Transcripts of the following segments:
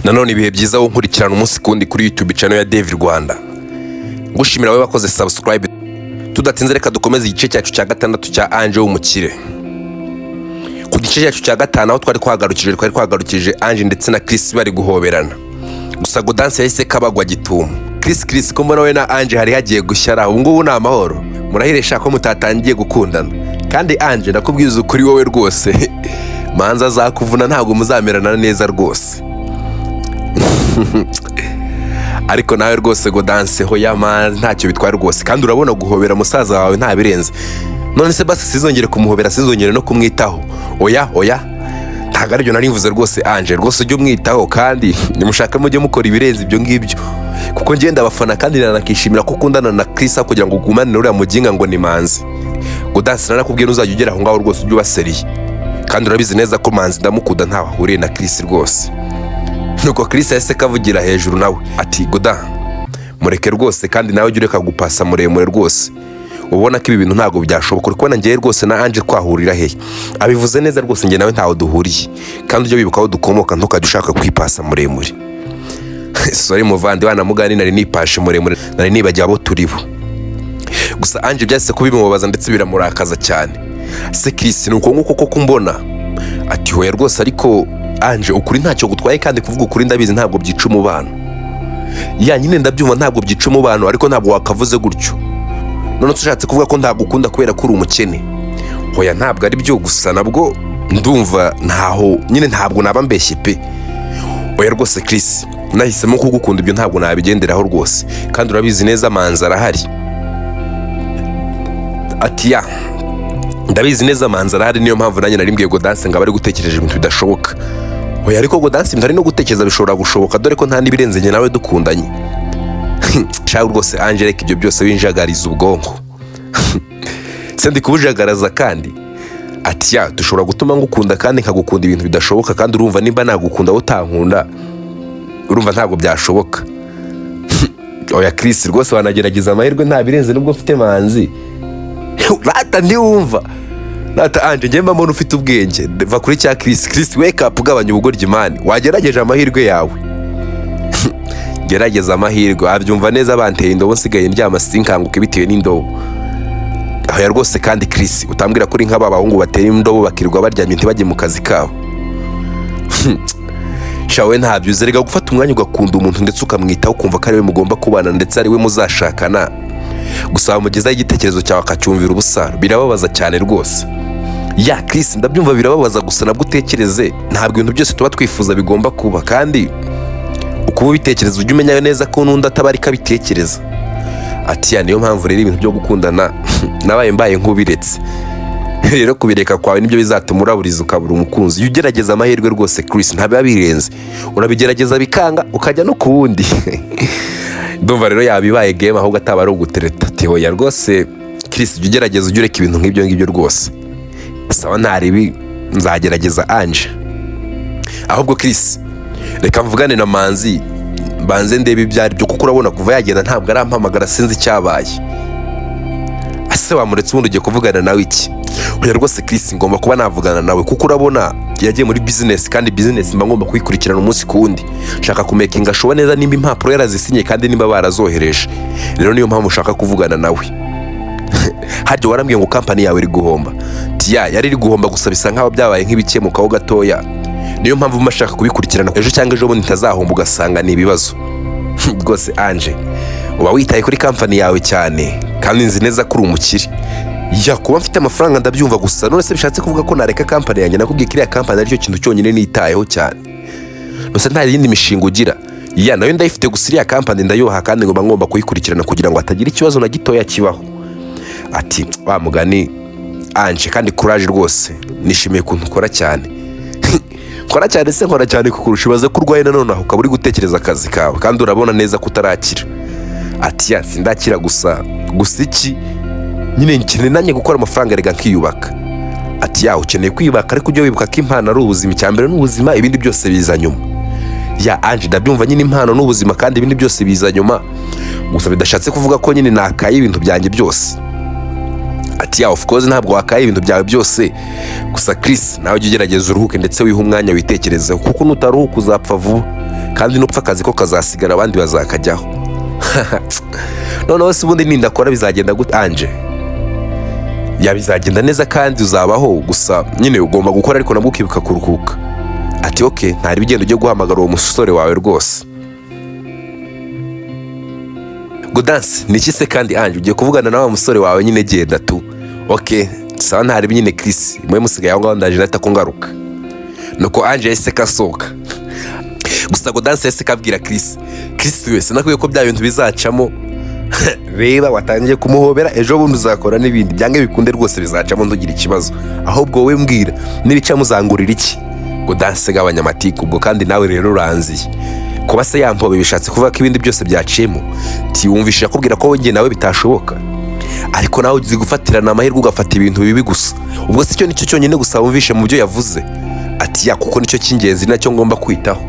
Nanone ibihe byiza wo nkurikirana umunsi kundi kuri YouTube channel ya Dev Rwanda. Ngushimira wowe wakoze subscribe. Tudatinze reka dukomeze igice cyacu cya gatandatu cya Ange w'umukire. Ku gice cyacu cya gatanu aho twari kwagarukije Ange ndetse na Chris bari guhoberana. Gusa go dance yahise kabagwa gitumo. Chris ko mbona we na Ange hari hagiye gushyara ubu ngubu na amahoro. Murahiresha ko mutatangiye gukundana. Kandi Ange ndakubwiza ukuri wowe rwose. Manza zakuvuna ntabwo muzamerana neza rwose. Ariko nawe rwose go dance ho yamazi ntacyo bitwara rwose kandi urabona guhobera musaza wawe nta birenze. None se basi sizongere kumuhobera sizongere no kumwitaho. Oya ntago aribyo nari mvuze rwose Ange rwose ujye umwitaho kandi nimushaka mujye mukora ibirenze ibyo ngibyo kuko ngenda abafana kandi nanakishimira ko ukundana na Chris kugira ngo ugumane n'uriya muginga ngo ni manzi. Go dance narakubwiye uzajya ugera aho ngaho rwose ujye ubaseriye kandi urabizi neza ko manzi ndamukunda ntaho ahuriye na Chris rwose. Nuko Chris yahise kavugira hejuru nawe ati goda mureke rwose kandi nawe ujye ureka gupasa muremure rwose ubona ko ibi bintu ntago byashoboka uri kubona ngiye rwose na Ange twahurira hehe. Abivuze neza rwose ngiye nawe ntaho duhuriye kandi ujye wibuka aho dukomoka ntukajya ushaka kwipasa muremure. Sorry muvandi wana mugani nari nipashe muremure nari nibagiye abo turibo. Gusa Ange byase kubimubabaza ndetse biramurakaza cyane. Se Chris nuko nguko koko kumbona ati hoya rwose ariko Ange ukuri ntacyo gutwaye kandi kuvuga ukuri ndabizi ntabwo byica umubano. Ya nyine ndabyumva ntabwo byica umubano ariko ntabwo wakavuze gutyo. None tushatse kuvuga ko ntabwo ukunda kubera ko uri umukene. Hoya ntabwo ari byo gusa nabwo ndumva ntaho nyine ntabwo naba mbeshye pe. Oya rwose Chris nahisemo kugukunda ibyo ntabwo nabigenderaho rwose kandi urabizi neza manza arahari. Ati ya ndabizi neza manza arahari niyo mpamvu nanjye nari mbwiye go dance ngo abari gutekereje ibintu bidashoboka. Oya ariko go dance ntari no gutekereza bishobora gushoboka dore ko nta nibirenze njye nawe dukundanye. Shaho rwose Ange reka ibyo byose winjagariza ubwonko. Se ndi kubujagaraza kandi ati ya dushobora gutuma ngukunda kandi nkagukunda ibintu bidashoboka kandi urumva nimba nagukunda utankunda urumva ntabwo byashoboka. Oya Chris rwose wanagerageza amahirwe nta birenze nubwo ufite manzi. Rata ndiwumva Nata Ange njye mbona ufite ubwenge va kuri cya Chris wake up ugabanya ubugoryi man wagerageje amahirwe yawe. Gerageza amahirwe abyumva neza banteye indobo nsigaye ndyama sinkanguke bitewe n'indobo. Aho rwose kandi Chris utambwira kuri nk'aba bahungu batera indobo bakirwa baryamye ntibajye mu kazi kabo. Shawe ntabyo uzerega gufata umwanya ugakunda umuntu ndetse ukamwitaho kumva ko ari we mugomba kubana ndetse ari we muzashakana. Gusa mugezaho igitekerezo cyawe akacyumvira ubusaro birababaza cyane rwose. Ya Chris ndabyumva birababaza gusa nabwo utekereze ntabwo ibintu byose tuba twifuza bigomba kuba kandi ukuba ubitekereza ujye umenya neza ko n'undi atabari kabitekereza. Ati ya niyo mpamvu rero ibintu byo gukundana nabaye mbaye nk'ubiretse. Rero kubireka kwawe nibyo bizatuma uraburiza ukabura umukunzi. Ugerageza amahirwe rwose Chris ntabiba birenze urabigerageza bikanga ukajya no kuwundi. Ndumva rero yabibaye game ahubwo atabari ugutereta. Ati hoya rwose Chris ugerageza ujye ureka ibintu nk'ibyo ngibyo rwose. Sawa ntaribi nzagerageza Ange. Ahubwo Chris reka mvugane na manzi banze ndebe ibyari byo kuko urabona kuva yagenda ntabwo arampamagara sinzi cyabaye. Ase wamuretse ubundi ugiye kuvugana nawe iki? Oya rwose Chris ngomba kuba navugana nawe kuko urabona yagiye muri business kandi business mba ngomba kuyikurikirana umunsi kundi. Shaka kumekinga ashoba neza nimba impapuro yarazisinye kandi nimba barazohereje. Rero niyo mpamvu ushaka kuvugana nawe. Haryo warambwiye ngo company yawe iri guhomba. Tiya yari iri guhomba gusa bisa nkaho byabaye nk'ibikemukaho gatoya. Niyo mpamvu mashaka kubikurikirana ejo cyangwa ejo bundi ntazahomba ugasanga ni ibibazo. Rwose Ange uba witaye kuri company yawe cyane kandi nzi neza ko uri umukire. Ya kuba mfite amafaranga ndabyumva gusa none se bishatse kuvuga ko nareka company yanjye nakubwiye kiriya company aricyo kintu cyonyine nitayeho cyane. Nose nta yindi mishinga ugira. Ya nayo ndayifite gusa iriya company ndayoha kandi ngomba kuyikurikirana kugira ngo atagira ikibazo na gitoya kibaho. Ati wa mugani Ange kandi courage rwose nishimiye kuntu ukora cyane. Nkora cyane se nkora cyane kukurusha ibaze ko urwaye nanone aho ukaba uri gutekereza akazi kawe kandi urabona neza ko utarakira. Ati ya sindakira gusa iki nyine nkeneye gukora amafaranga rega nkiyubaka. Ati ya ukeneye kwiyubaka ariko ujye wibuka ko impano ari ubuzima cyambere n'ubuzima ibindi byose biza nyuma. Ya Ange ndabyumva nyine impano n'ubuzima kandi ibindi byose biza nyuma gusa bidashatse kuvuga ko nyine nakaye ibintu byanjye byose. ati of course ntabwo wakaye ibintu byawe byose, gusa Chris nawe ujye ugerageza uruhuke ndetse wihe umwanya witekerezeho, kuko nutaruhuka uzapfa vuba kandi nupfa akazi ko kazasigara abandi bazakajyaho. Noneho se ubundi nindakora bizagenda gute Ange? Bizagenda neza kandi uzabaho, gusa nyine ugomba gukora ariko nabwo ukibuka kuruhuka. Ati okay, ntari bigenda ujye guhamagara uwo musore wawe rwose. Godanse niki se kandi Ange ugiye kuvugana na wa musore wawe nyine genda tu. Okay, sawa ntari nyine Chris, mwe musigaye aho ngaho ndaje nata kungaruka. Nuko Ange yahise kasohoka. Gusa Godanse yahise kabwira Chris wese nakwiye ko bya bintu bizacamo. Reba watangiye kumuhobera, ejo bundi uzakora n'ibindi byange bikunde rwose bizacamo ntugira ikibazo, ahubwo wowe mbwira nirica muzangurira iki? Godanse gabanyamatiku ubwo kandi nawe rero uranziye kuba se yampobe bishatse kuvuga ko ibindi byose byaciyemo. Tiyumvisha kubwira ko wowe nawe bitashoboka, ariko nawe uzi gufatirana amahirwe ugafata ibintu bibi gusa. Ubwo se cyo nicyo cyonyine gusa wumvishe mu byo yavuze. Ati kuko nicyo cy'ingenzi nacyo ngomba kwitaho.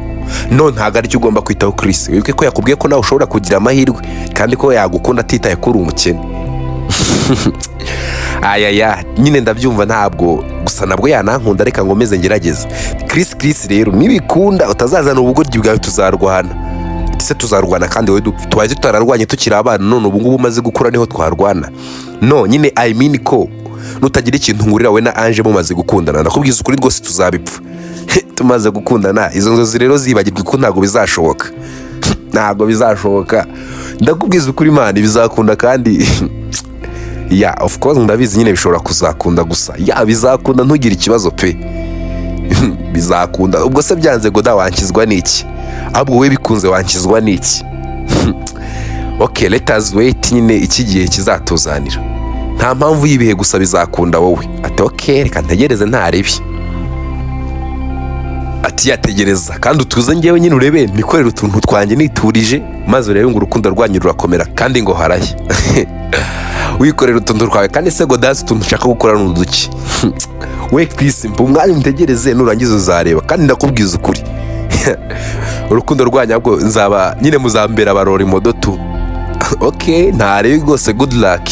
No ntago ari cyo ugomba kwitaho Chris, wibuke ko yakubwiye ko nawe ushobora kugira amahirwe kandi ko yagukunda atitaye kuri umukene. Nyine ndabyumva ntabwo, gusa nabwo yanankunda reka ngo meze ngerageze. Chris rero nibikunda utazazana ubugoryi bwawe tuzarwana. Se tuzarwana kandi wowe tubaye tutararwanye tukiri abana, none ubu ngubu umaze gukura niho twarwana. No nyine I mean ko nutagira ikintu ngurira we na Ange mumaze gukundana, ndakubwiza ukuri rwose tuzabipfa. Tumaze gukundana izo nzozi rero zibagirwa ko ntago bizashoboka. Ntago bizashoboka, ndakubwiza ukuri Imana bizakunda kandi of course ndabizi nyine bishobora kuzakunda, gusa bizakunda ntugire ikibazo pe. Bizakunda. Ubwo se byanze Goda wankizwa n'iki? Ahubwo we bikunze wankizwa n'iki? Okay, let us wait, nyine iki gihe kizatuzanira. Nta mpamvu y'ibihe, gusa bizakunda wowe. Ati okay, reka ntegereze ntaribi. Ati yategereza kandi utuze ngewe nyine urebe nikorera utuntu twanjye niturije, maze urebe ngo urukundo rwanyu rurakomera kandi ngo haraye. Wikorera utuntu twawe kandi se Godanse utuntu ushaka gukora n'uduki. We Chris mpa umwanya ntegereze, nurangiza uzareba kandi ndakubwiza ukuri. Urukundo rwanyu bwo nzaba nyine muzambera abarori modotu. Okay, ntare rwose good luck.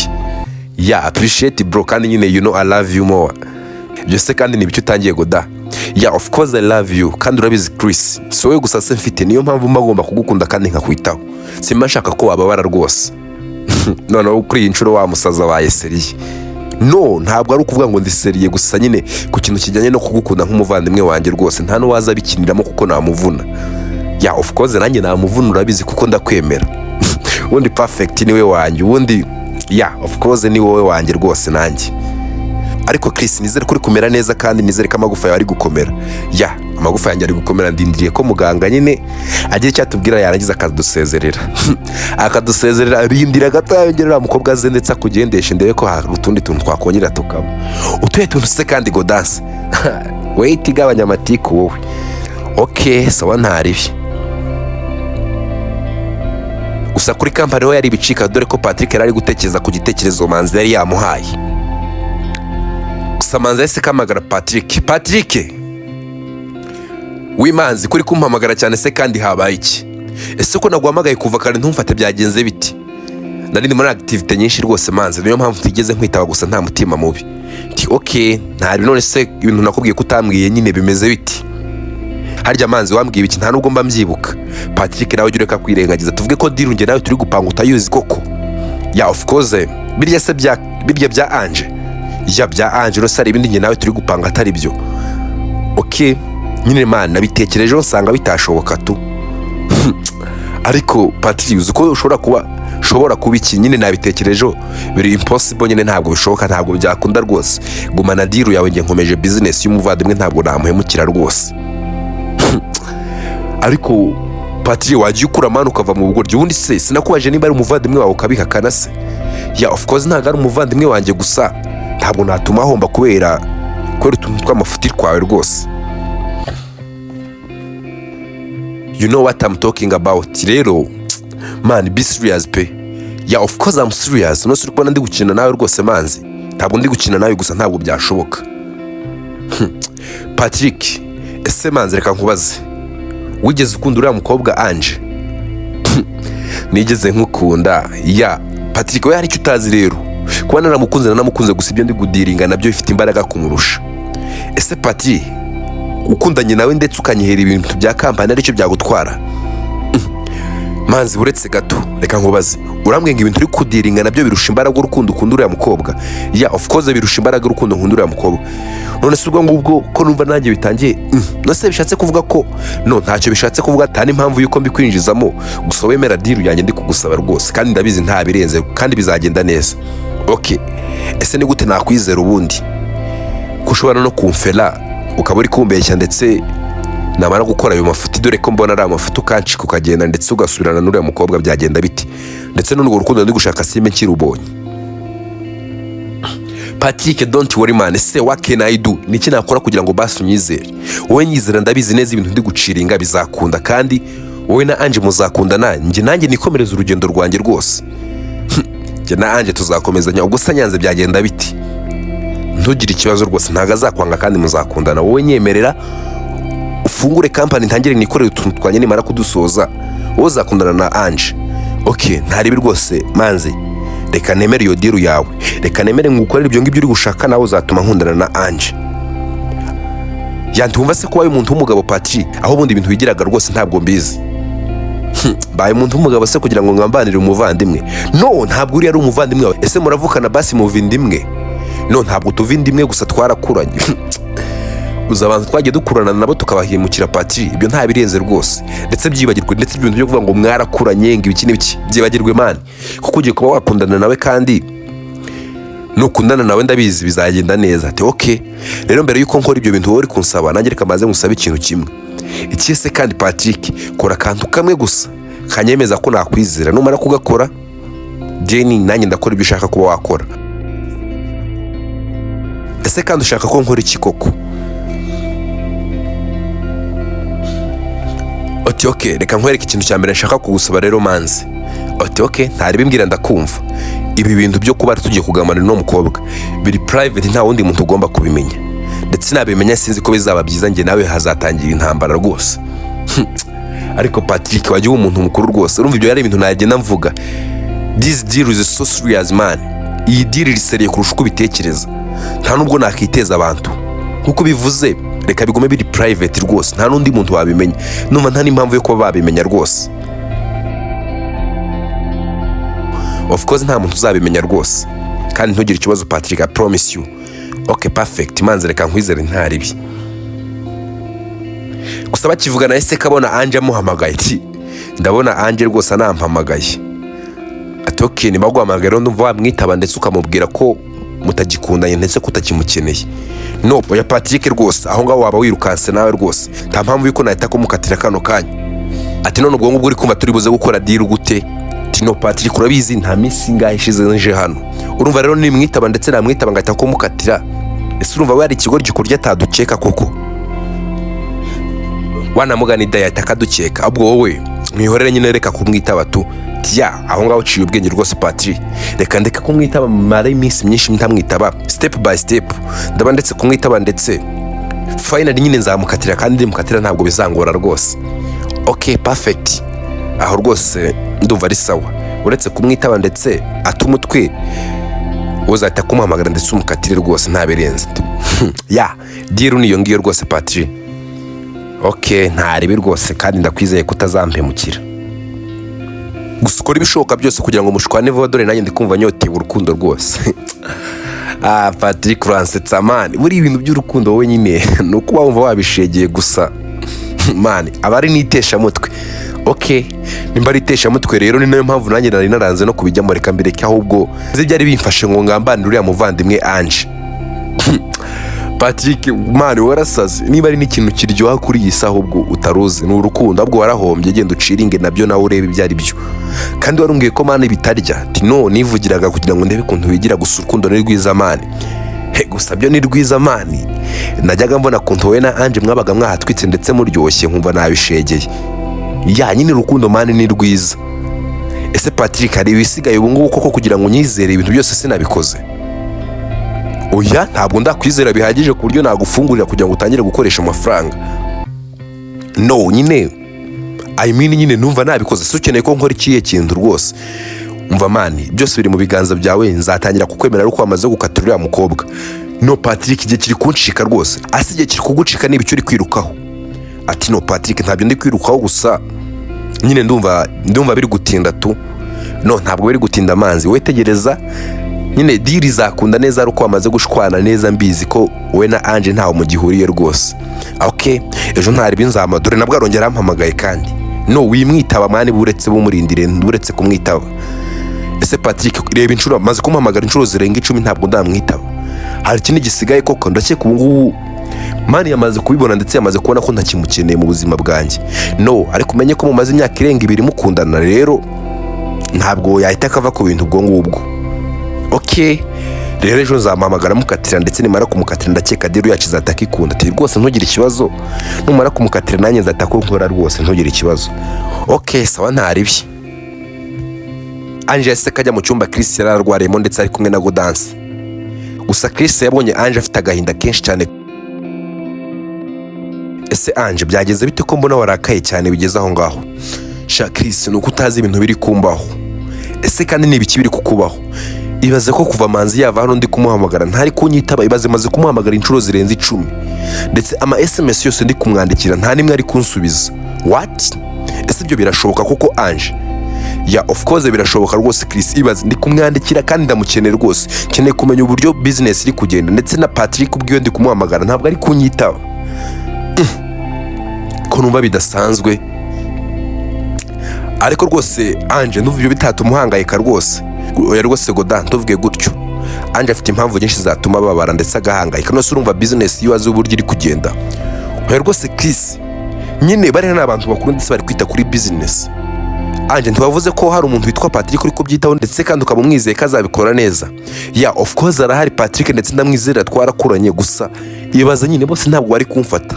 Appreciate bro kandi nyine you know I love you more. Byose kandi nibicyo utangiye Goda. Of course I love you kandi urabizi Chris, so we gusa se mfite niyo mpamvu magomba kugukunda kandi nkakwitaho. Simba nshaka ko wababara rwose. Noneho kuri inshuro wa musaza waye seriye. No ntabwo ari ukuvuga ngo ndi seriye, gusa nyine ku kintu kijyanye no kugukunda nk'umuvandimwe wanjye rwose nta nuwaza bikiniramo kuko namuvuna. Of course nanjye namuvuna urabizi kuko ndakwemera. Ubundi perfect niwe wanjye, ubundi of course ni wowe wanjye rwose nanjye. Ariko Chris nizere kuri kumera neza kandi nizere ko amagufa yawe ari gukomera. Amagufa yanjye ari gukomera, ndindiriye ko muganga nyine agira icyo atubwira yarangiza akadusezerera. Akadusezerera rindira gato yongerera umukobwa ze ndetse akugendeshe ndebe ko hari utundi tuntu twakongera tukaba. Utuye tuntu se kandi Godanse. Wait igabanya amatiku wowe. Okay, sawa ntaribi. Gusa kuri kampani ho yari bicika dore ko Patrick yari gutekereza ku gitekerezo Manzi yari yamuhaye. Manzi yahise kamagara Patrick wimanzi kuri kumpamagara cyane se kandi habaye iki? Ese uko naguhamagaye kuva kare ntumfate byagenze biti? Nari muri activity nyinshi rwose Manzi, niyo mpamvu tigeze nkwitaba, gusa nta mutima mubi. Okay, ntari none se ibintu nakubwiye kutambwiye nyine bimeze biti? Harya Manzi wambwiye iki? Nta nubwo mba mbyibuka. Patrick nawe ureka kwirengagiza, tuvuge ko deal nge nawe turi gupanga utayuzi koko. Of course birya se bya Ange. Bya Ange no sari ibindi nge nawe turi gupanga atari byo. Okay, nyine Mana nabitekerejeho nsanga bitashoboka tu. Ariko Patrick uzi ko ushobora kuba iki? Nyine nabitekerejeho biri impossible, nyine ntabwo bishoboka, ntabwo byakunda rwose. Gumana deal yawe nge nkomeje business y'umuvandimwe, ntabwo namuhemukira rwose. Ariko Patrick wagiye ukura Mana ukava mu bugoryi, ubundi se sinakubaje niba ari umuvandimwe wawe ukabihakana se? Of course ntabwo ari umuvandimwe wanjye, gusa ntabwo natuma ahomba kubera utuntu tw'amafuti twawe rwose. You know what I'm talking about. Rero man, be serious pe. Of course I'm serious. No suri kubona ndi gukina nawe rwose Manzi. Ntabwo ndi gukina nawe, gusa ntabwo byashoboka. Patrick, ese Manzi reka nkubaze, wigeze ukunda uriya mukobwa Ange? Nigeze nkukunda. Patrick we hari icyo utazi rero. kuba naramukunze gusa ibyo ndi gudiringa nabyo bifite imbaraga kumurusha. Ese Pati, ukundanye nawe ndetse ukanyihera ibintu bya kampani aricyo byagutwara? Manzi buretse gato, reka nkubaze, urambwenga ibintu uri kudiringa nabyo birusha imbaraga urukundo ukunda uriya mukobwa? Of course birusha imbaraga urukundo nkunda uriya mukobwa. None se ubwo ngubwo ko numva nanjye bitangiye, nose bishatse kuvuga ko ntacyo bishatse kuvuga, atari impamvu yuko mbikwinjizamo, gusa wemera deal yanjye ndi kugusaba rwose, kandi ndabizi nta birenze kandi bizagenda neza. Okay, ese ni gute nakwizera ubundi ko ushobora no kumfera ukaba uri kumbeshya ndetse namara gukora ayo mafuti, dore ko mbona ari amafuti ukancika ukagenda ndetse ugasubirana n'uriya mukobwa, byagenda biti? Ndetse n'urwo rukundo ndi gushaka simbe nkirubonye. Patrick, don't worry man, ese what can I do? Niki nakora kugira ngo basi unyizere? Wowe nyizera, ndabizi neza ibintu ndi guciringa bizakunda, kandi wowe na Ange muzakundana, nanjye nikomereza urugendo rwanjye rwose. Njye na Ange tuzakomezanya, ubwo se nyanze byagenda biti? Ntugire ikibazo rwose, ntago azakwanga kandi muzakundana. Wowe nyemerera ufungure kampani ntangire nikorere utuntu twanye nimara kudusoza, wowe uzakundana na Ange. Okay, ntaribi rwose Manzi, reka nemere iyo deal yawe, reka nemere ngukorere ibyo ngibyo uri gushaka, nawe uzatuma nkundana na Ange. Yantumva se kuba umuntu w'umugabo Patrick, aho bundi ibintu bigiraga rwose ntabwo mbizi. Baye umuntu w'umugabo se kugira ngo ngambanire umuvandimwe? No, ntabwo uri ari umuvandimwe wawe. Ese muravukana basi muvindimwe? No, ntabwo tuvindimwe gusa twarakuranye. Uza abantu twagiye dukurana nabo tukabahimukira Patrick, ibyo nta birenze rwose. Ndetse byibagirwe, ndetse ibintu byo kuvuga ngo mwarakuranye ngo ibiki n'ibiki byibagirwe man, kuko ugiye kuba wakundana nawe, kandi nukundana nawe ndabizi bizagenda neza. Ati okay, rero mbere yuko nkora ibyo bintu wowe uri kunsaba, nanjye reka maze ngusaba ikintu kimwe. Iki se kandi Patrick, kora akantu kamwe gusa kanyemeza ko nakwizera, numara kugakora Jenny nanjye ndakora ibyo ushaka kuba wakora. Ese kandi ushaka ko nkora iki koko? Okay, reka nkwereke ikintu cya mbere nshaka kugusaba rero Manzi. Okay, ntari bimbwira ndakumva. Ibi bintu byo kuba tugiye kugamanira no mukobwa biri private, nta wundi muntu ugomba kubimenya, ndetse nabimenya sinzi ko bizaba byiza, njye nawe hazatangira intambara rwose. Ariko Patrick, wagiye umuntu mukuru rwose, urumva ibyo yari ibintu nagenda mvuga. This deal is so serious man. Iyi deal riseriye kurusha uko bitekereza, nta nubwo nakiteza abantu nkuko bivuze. Reka bigume biri private rwose, nta nundi muntu wabimenya, numva nta n'impamvu yo kuba babimenya rwose. Of course nta muntu uzabimenya rwose, kandi ntugire ikibazo Patrick, I promise you. Okay, perfect Manzi, reka nkwizere ntaribi. Gusa bakivugana ese kabona Ange amuhamagaye, ndabona Ange rwose anampamagaye. Ati okay, nibaguhamagara ndumva wamwitaba ndetse ukamubwira ko mutagikundanye ndetse kutakimukeneye. No, oya Patrick rwose, aho ngaho waba wirukanse nawe rwose, nta mpamvu yuko nahita kumukatira kano kanya. Ati none ubwo ngubwo uri kumva turi buze gukora deal gute? No Patrick, urabizi nta minsi ngahe ishize nje hano, urumva rero nimwitaba ndetse namwitaba ngahita kumukatira. Ese urumva we ari ikigo gikurya atadukeka koko? Wanamugana idaya atakadukeka, ahubwo wowe mwihorere nyine, reka kumwitaba tu. Aho ngaho uciye ubwenge rwose Patrick, reka kumwitaba mara iminsi myinshi ntamwitaba, step by step ndaba ndetse kumwitaba, ndetse finally nyine nzamukatira, kandi ndimukatira ntabwo bizangora rwose. Okay, perfect, aho rwose ndumva ari sawa. Uretse kumwitaba ndetse atumutwe, uzahita kumuhamagara ndetse umukatire rwose nta birenze. Deal niyo ngiyo rwose Patrick. Okay, ntaribi rwose, kandi ndakwizeye kutazampemukira. Gusa ukora ibishoboka byose kugira ngo mushwane vuba, dore nanjye ndikumva nyotewe urukundo rwose. Patrick, uransetsa man, buri ibintu by'urukundo wowe nyine nuko wumva wabishegeye gusa man, abari nitesha mutwe. Okay, nimba ari itesha mutwe rero ni nayo mpamvu nanjye nari naranze no kubijyamo, reka mbireke ahubwo nzi byari bimfashe ngo ngambanire uriya muvandimwe Ange. Patrick man, warasaze, niba ari n'ikintu kiryoha kuri iyi saha ubwo utaruzi ni urukundo, ahubwo warahombye, genda uciringe nabyo nawe urebe ibyo ari byo. Kandi warumbwiye ko man bitarya, no nivugiraga kugira ngo ndebe kuntu wigira, gusa urukundo ni rwiza man. Gusa byo ni rwiza man, najyaga mbona kuntu wowe na Ange mwabaga mwahatwitse ndetse muryoshye, nkumva nabishegeye. Nyine urukundo man ni rwiza. Ese Patrick, hari ibisigaye ubu ngubu koko kugira ngo nyizere ibintu byose sinabikoze? Oya, ntabwo ndakwizera bihagije ku buryo nagufungurira kugira ngo utangire gukoresha amafaranga. No, nyine I mean nyine numva nabikoze. Si ukeneye ko nkora ikihe kintu rwose, umva mani byose biri mu biganza byawe, nzatangira kukwemera ariko wamaze gukatira uriya mukobwa. No Patrick, igihe kiri kuncika rwose. Asi igihe kiri kugucika niba icyo uri kwirukaho. Ati no Patrick, ntabyo ndi kwirukaho gusa nyine ndumva biri gutinda tu. No, ntabwo biri gutinda manzi, wowe tegereza nyine diri zakunda neza ariko wamaze gushwana neza, mbizi ko we na Ange ntaho mugihuriye rwose. Okay, ejo ntari binzama dore nabwo arongera ampamagaye kandi. No, wimwitaba mani buretse bumurindire, buretse kumwitaba. Ese Patrick, reba inshuro maze kumpamagara inshuro zirenga 10 ntabwo ndamwitaba. Hari ikindi gisigaye koko, ndakeka ubu ngubu mani yamaze kubibona ndetse yamaze kubona ko ntakimukeneye mu buzima bwanjye. No, ariko umenye ko mumaze imyaka irenga 2 mukundana, rero ntabwo yahita akava ku bintu ubwo ngubwo. Okay, rero ejo nzamuhamagara mukatira, ndetse nimara kumukatira ndakeka dero yacu izataka ikunda. Ati rwose ntugire ikibazo, numara kumukatira nanjye nzataka nkora rwose, ntugire ikibazo. Okay, sawa ntaribi. Ange yase kajya mu cyumba Chris yararwariyemo ndetse ari kumwe na Godanse. Gusa Chris yabonye Ange afite agahinda kenshi cyane. Ese Ange, byageze bite ko mbona warakaye cyane bigeze aho ngaho? Sha Chris, nuko utazi ibintu biri kumbaho. Ese kandi nibiki biri kukubaho? Ibaze ko kuva manzi yava hano ndi kumuhamagara ntari kunyitaba, ibaze maze kumuhamagara inshuro zirenze 10 ndetse ama SMS yose ndi kumwandikira nta nimwe ari kunsubiza. What? Ese ibyo birashoboka koko Ange? Ya of course birashoboka rwose Chris, ibaze ndi kumwandikira kandi ndamukeneye rwose, keneye kumenya uburyo business iri kugenda, ndetse na Patrick ubwiyo ndi kumuhamagara ntabwo ari kunyitaba. Ko numva bidasanzwe. Ariko rwose Ange, ndumva ibyo bitatumuhangayika rwose. Oya rwose Godan, tuvuge gutyo. Ange afite impamvu nyinshi zatuma babara ndetse agahangayika. Nose urumva business yiwaze uburyo iri kugenda. Oya rwose Chris, nyine bari n'abantu bakuru ndetse bari kwita kuri business. Ange, ntibavuze ko hari umuntu witwa Patrick uri kubyitaho ndetse kandi ukamumwizeye ko azabikora neza. Ya of course arahari Patrick, ndetse ndamwizera twarakuranye, gusa ibaza nyine bose ntabwo bari kumfata.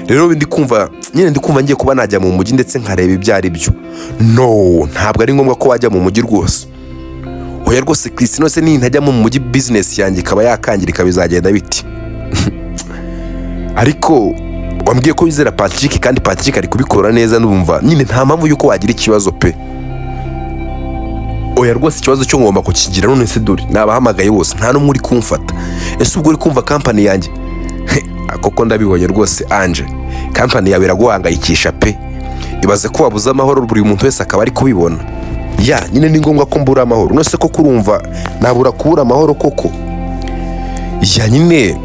Rero ndi kumva ngiye kuba najya mu mujyi ndetse nkareba ibyo ari byo. No, ntabwo ari ngombwa ko wajya mu mujyi rwose. Oya rwose Chris, nose nintajya mu mujyi business yanjye ikaba yakangirika bizagenda biti. Ariko wambwiye ko wizera Patrick kandi Patrick ari kubikora neza, ndumva nyine nta mpamvu yuko wagira ikibazo pe. Oya rwose ikibazo cyo ngomba kukigira, none se dore nabahamagaye bose nta numwe uri kumfata. Ese ubwo uri kumva company yanjye? Koko ndabibonye rwose Ange, company yawe iraguhangayikisha pe. Ibaze ko wabuze amahoro, buri muntu wese akaba ari kubibona. Ya nyine ni ngombwa ko mbura amahoro, nose ko kurumva nabura kubura amahoro koko? Ya nyine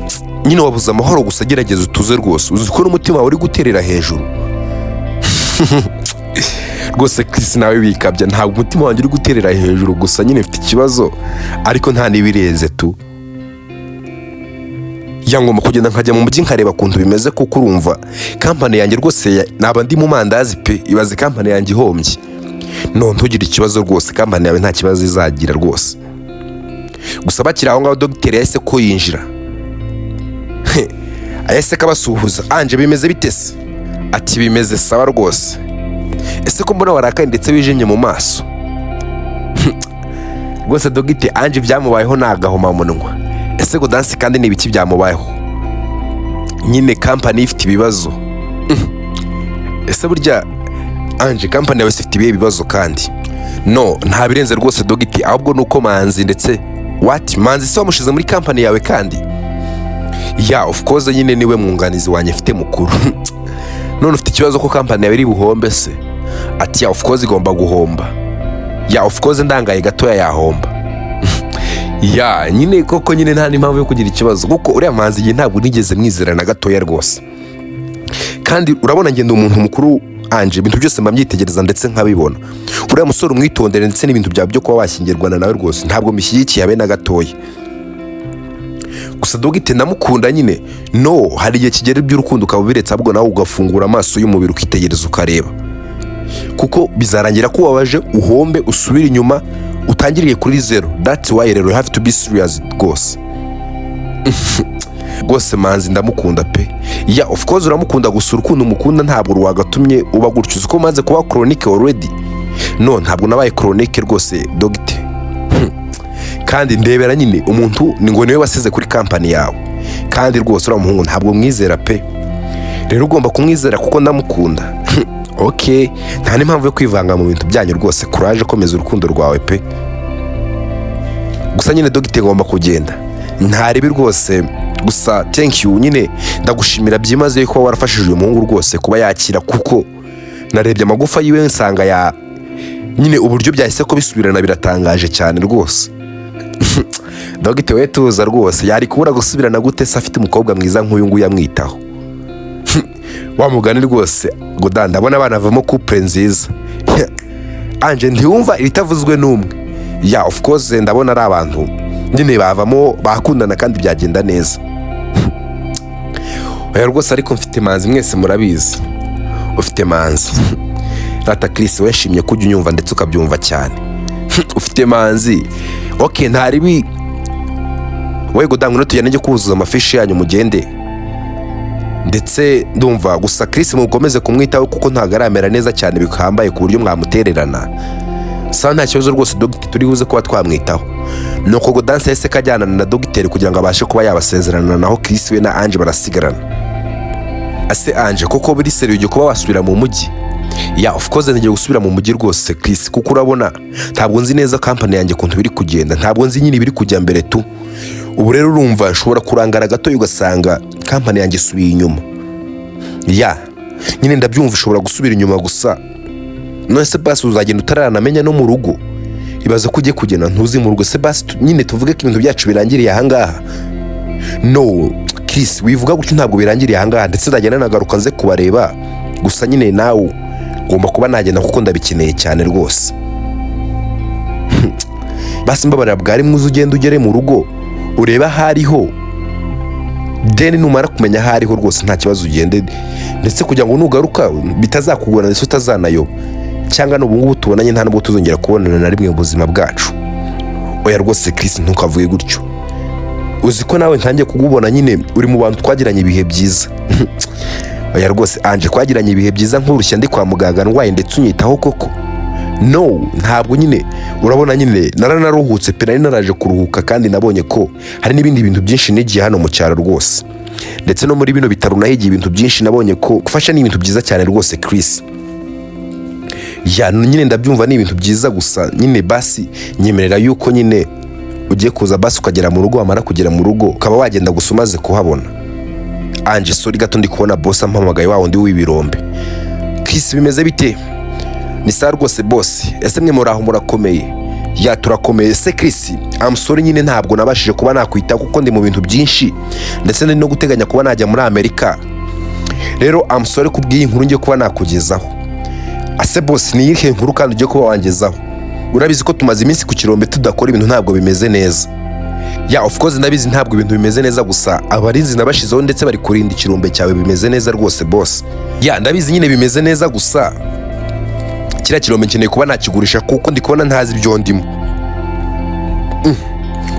wabuze amahoro, gusa gerageza utuze rwose, uzi ko n'umutima wawe uri guterera hejuru. Rwose Chris nawe bikabya, ntabwo umutima wanjye uri guterera hejuru, gusa nyine mfite ikibazo ariko nta nibirenze tu. Ngomba kugenda nkajya mu mujyi nkareba kuntu bimeze, kuko urumva company yanjye rwose naba ndi mu mandazi pe. Ibaze company yanjye ihombye. No, ntugire ikibazo rwose, company yawe nta kibazo izagira rwose. Gusa bakiri aho ngaho dogiteri yahise ko yinjira. Ayese kabasuhuza. Ange, bimeze bitese? Ati bimeze sawa rwose. Ese ko mbona warakaye ndetse wijimye mu maso? Rwose dogiteri, Ange byamubayeho nagahoma munwa. Ese Godanse kandi nibiki byamubayeho? Nyine company ifite ibibazo. Ese burya Ange, company yawe ifite ibibazo kandi? No, nta birenze rwose dogiteri, ahubwo nuko manzi ndetse what? Manzi se wamushize muri company yawe kandi? Ya of course nyine niwe mwunganizi wanjye mfite mukuru. None ufite ikibazo ko company yawe iri buhombe se? Ati ya of course igomba guhomba. Ya of course ndangaye gatoya yahomba. Ya nyine koko nyine nta n'impamvu yo kugira ikibazo, kuko uriya manzi igihe ntabwo nigeze mwizera na gatoya rwose. Kandi urabona ngenda umuntu mukuru Ange, ibintu byose mbyitegereza ndetse nkabibona. Uriya musore umwitondere ndetse n'ibintu byawe byo kuba washyingirwana nawe rwose ntabwo mbishyigikiye habe na gatoya. Gusa dogite ndamukunda nyine. No, hari igihe kigera iby'urukundo ukaba ubiretse, ahubwo nawe ugafungura amaso y'umubiri ukitegereza ukareba, kuko bizarangira ko wabaje uhombe usubire inyuma utangiriye kuri zero. That's why rero you have to be serious rwose. Rwose manzi ndamukunda pe. Ya of course uramukunda, gusa urukundo umukunda ntabwo rwagatumye uba gutyo, uko maze kuba chronic already. No, ntabwo nabaye chronic rwose dogite. Kandi ndebera nyine umuntu ni ngo niwe wasize kuri company yawe, kandi rwose uramuhungu ntabwo mwizera pe. Rero ugomba kumwizera kuko ndamukunda. okay, nta n'impamvu yo kwivanga mu bintu byanyu rwose. Courage, komeza urukundo rwawe pe. Gusa nyine dogite ngomba kugenda, ntaribi rwose. Gusa thank you, nyine ndagushimira byimazeyo kuba warafashije uyu muhungu rwose kuba yakira, kuko narebye amagufa yiwe nsanga ya nyine uburyo byahise ko bisubirana biratangaje cyane rwose. Dogite we tuza rwose, yari kubura gusubirana gute se afite umukobwa mwiza nk'uyu nguyu amwitaho? Wa mugani rwose ngo ndabona abana bavamo couple nziza. Ange ntiwumva iritavuzwe n'umwe. Ya of course ndabona ari abantu nyine bavamo bakundana kandi byagenda neza. Oya rwose ariko mfite manzi, mwese murabizi ufite manzi. Rata Chris we nshimye kujya unyumva ndetse ukabyumva cyane. Ufite manzi. Okay, ntaribi. We godangwe tujyane kuzuza amafishi yanyu mugende. Ndetse ndumva gusa Chris mukomeze kumwitaho kuko ntagaramera neza cyane bikambaye ku buryo mwamutererana. Sa nta kibazo rwose dogite turi buze kuba twamwitaho. Nuko Godanse yese kajyana na dogiteri kugira ngo abashe kuba yabasezerana, naho Chris we na Ange barasigarana. Ase Ange koko biri seriyo kuba wasubira mu mujyi? Ya of course ngiye gusubira mu mujyi rwose Chris, kuko urabona ntabwo nzi neza company yanjye kuntu biri kugenda, ntabwo nzi nyine biri kujya mbere tu. Ubu rero urumva nshobora kurangara gato ugasanga company yanjye isubiye inyuma. Ya nyine ndabyumva ushobora gusubira inyuma, gusa none se basi uzagenda utaranamenya no mu rugo. Ibaza ko ugiye kugenda ntuzi mu rugo se basi nyine tuvuge ko ibintu byacu birangiriye ahangaha. No Chris, wivuga gutyo ntabwo birangiriye ahangaha, ndetse ndagenda nagaruka nze kubareba. Gusa nyine nawe ngomba kuba nagenda kuko ndabikeneye cyane rwose. Basi mbabarira bwari mwiza ugenda ugere mu rugo ureba hariho, deni numara kumenya hariho rwose nta kibazo ugende, ndetse kugira ngo nugaruka bitazakugora ndetse utazanayo, cyangwa n'ubu ngubu tubonanye nta nubwo tuzongera kubonana na rimwe mu buzima bwacu. Oya rwose Chris ntukavuye gutyo, uzi ko nawe ntangiye kugubona nyine uri mu bantu twagiranye ibihe byiza. Oya rwose Ange twagiranye ibihe byiza nkurushya ndi kwa muganga ndwaye ndetse unyitaho koko. No ntabwo nyine urabona nyine naranaruhutse pe, nari naraje kuruhuka kandi nabonye ko hari n'ibindi bintu byinshi nigiye hano mu cyaro rwose, ndetse no muri bino bitaro nahigiye ibintu byinshi nabonye ko gufasha ni ibintu byiza cyane rwose Chris. Ya nyine ndabyumva ni ibintu byiza, gusa nyine basi nyemerera yuko nyine ugiye kuza basi ukagera mu rugo, wamara kugera mu rugo ukaba wagenda gusa umaze kuhabona. Ange sorry gato ndi kubona boss ampamagaye wa wundi w'ibirombe. Chris bimeze bite? Ni sa rwose boss, ese mwe muraho murakomeye? Ya turakomeye se Chris. I'm sorry nyine ntabwo nabashije kuba nakwita kuko ndi mu bintu byinshi, ndetse no guteganya kuba najya muri Amerika. Rero I'm sorry kubwiye inkuru ngiye kuba nakugezaho. Ase boss ni yihe nkuru kandi ugiye kuba wangezaho? Urabizi ko tumaze iminsi ku kirombe tudakora ibintu, ntabwo bimeze neza. Ya of course ndabizi ntabwo ibintu bimeze neza, gusa abarinzi nabashizeho ndetse bari kurinda ikirombe cyawe bimeze neza rwose boss. Ya ndabizi nyine bimeze neza, gusa kiriya kirombe nkeneye kuba nakigurisha kuko ndi kubona ntazi ibyo ndimo.